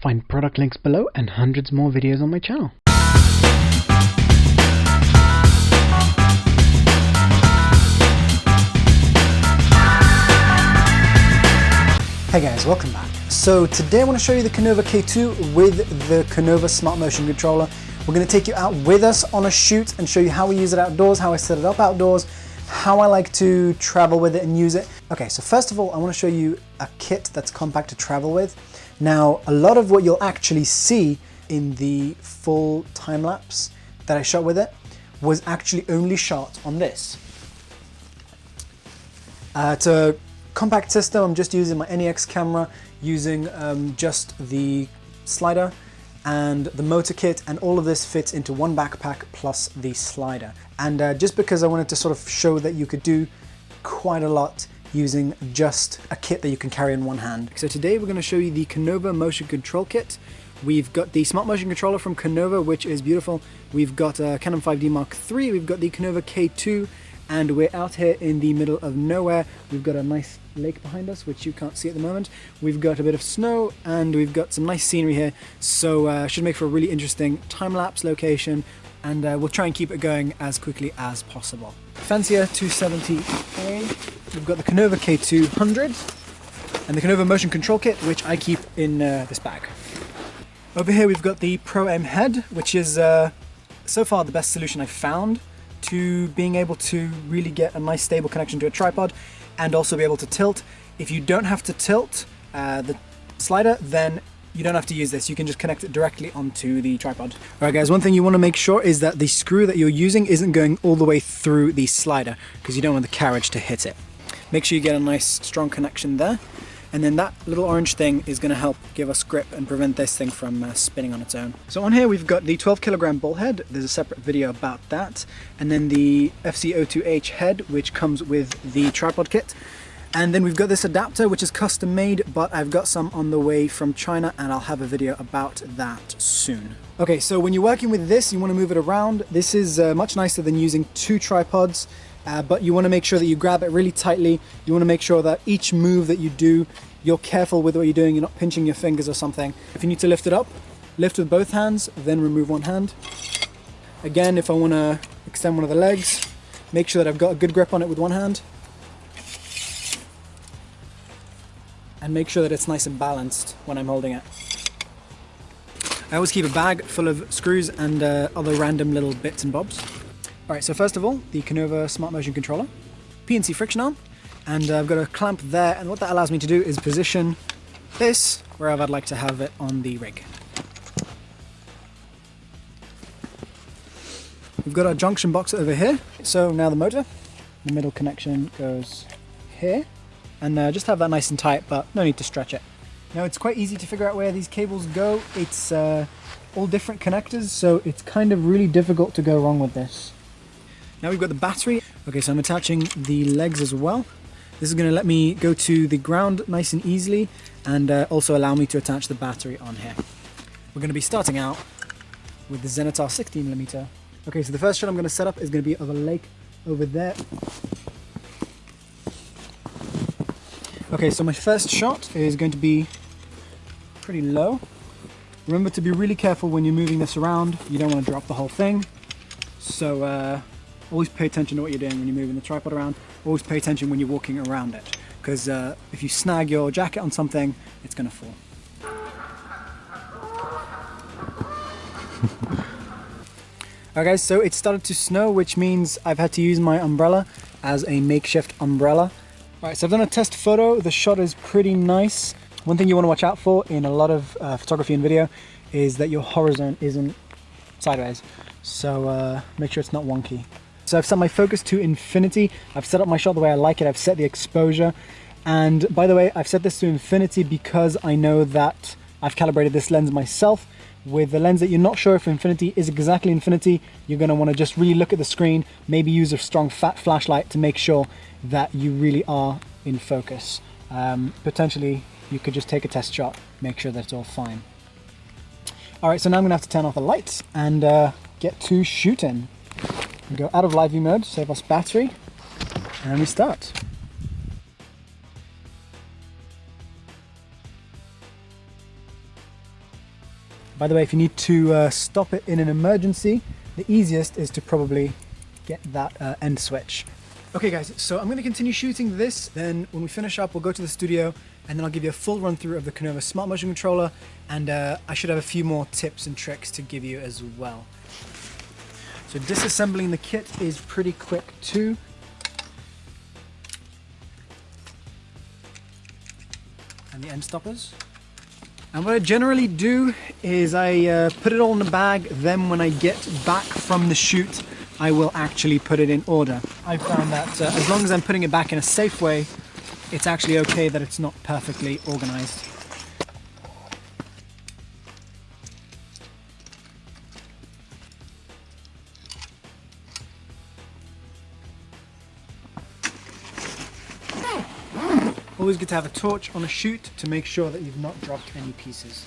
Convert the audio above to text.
Find product links below and hundreds more videos on my channel. Hey guys, welcome back. So today I want to show you the Konova K2 with the Konova Smart Motion controller. We're going to take you out with us on a shoot and show you how we use it outdoors, how I set it up outdoors, how I like to travel with it and use it. Okay, so first of all, I want to show you a kit that's compact to travel with. Now, a lot of what you'll actually see in the full time lapse that I shot with it was actually only shot on this. It's a compact system. I'm just using my NEX camera, using just the slider and the motor kit, and all of this fits into one backpack plus the slider. And just because I wanted to sort of show that you could do quite a lot using just a kit that you can carry in one hand. So today we're going to show you the Konova Motion Control Kit. We've got the Smart Motion Controller from Konova, which is beautiful. We've got a Canon 5D Mark III, we've got the Konova K2, and we're out here in the middle of nowhere. We've got a nice lake behind us, which you can't see at the moment. We've got a bit of snow, and we've got some nice scenery here, so should make for a really interesting time-lapse location, and we'll try and keep it going as quickly as possible. Fancier 270A. We've got the Konova K200 and the Konova Motion Control Kit, which I keep in this bag. Over here we've got the Pro M head, which is so far the best solution I've found to being able to really get a nice stable connection to a tripod and also be able to tilt. If you don't have to tilt the slider, then you don't have to use this. You can just connect it directly onto the tripod. Alright guys, one thing you want to make sure is that the screw that you're using isn't going all the way through the slider, because you don't want the carriage to hit it. Make sure you get a nice strong connection there, and then that little orange thing is going to help give us grip and prevent this thing from spinning on its own. So on here we've got the 12 kilogram ball head. There's a separate video about that, and then the FC02H head, which comes with the tripod kit. And then we've got this adapter, which is custom made, but I've got some on the way from China, and I'll have a video about that soon. Okay, so when you're working with this, you want to move it around. This is much nicer than using two tripods, but you want to make sure that you grab it really tightly. You want to make sure that each move that you do, you're careful with what you're doing. You're not pinching your fingers or something. If you need to lift it up, lift with both hands, then remove one hand. Again, if I want to extend one of the legs, make sure that I've got a good grip on it with one hand. And make sure that it's nice and balanced when I'm holding it. I always keep a bag full of screws and other random little bits and bobs. Alright, so first of all, the Konova Smart Motion Controller, PNC friction arm, and I've got a clamp there, and what that allows me to do is position this wherever I'd like to have it on the rig. We've got our junction box over here, so now the motor, the middle connection goes here. And just have that nice and tight, but no need to stretch it. Now it's quite easy to figure out where these cables go. It's all different connectors, so it's kind of really difficult to go wrong with this. Now we've got the battery. Okay, so I'm attaching the legs as well. This is going to let me go to the ground nice and easily, and also allow me to attach the battery on here. We're going to be starting out with the Zenitar 16mm. Okay, so the first shot I'm going to set up is going to be of a lake over there. Okay, so my first shot is going to be pretty low. Remember to be really careful when you're moving this around. You don't want to drop the whole thing. So always pay attention to what you're doing when you're moving the tripod around. Always pay attention when you're walking around it, because if you snag your jacket on something, it's going to fall. Alright guys, so it started to snow, which means I've had to use my umbrella as a makeshift umbrella. Alright, so I've done a test photo. The shot is pretty nice. One thing you want to watch out for in a lot of photography and video is that your horizon isn't sideways. So make sure it's not wonky. So I've set my focus to infinity. I've set up my shot the way I like it. I've set the exposure. And by the way, I've set this to infinity because I know that I've calibrated this lens myself. With the lens that you're not sure if infinity is exactly infinity, you're going to want to just really look at the screen, maybe use a strong fat flashlight to make sure that you really are in focus. Potentially you could just take a test shot, make sure that it's all fine. Alright, so now I'm going to have to turn off the lights and get to shooting. We go out of live view mode, save us battery, and we start. By the way, if you need to stop it in an emergency, the easiest is to probably get that end switch. Okay guys, so I'm going to continue shooting this, then when we finish up we'll go to the studio and then I'll give you a full run through of the Konova Smart Motion controller, and I should have a few more tips and tricks to give you as well. So disassembling the kit is pretty quick too. And the end stoppers. And what I generally do is I put it all in the bag, then when I get back from the shoot I will actually put it in order. I found that as long as I'm putting it back in a safe way, it's actually okay that it's not perfectly organized. Always good to have a torch on a shoot to make sure that you've not dropped any pieces.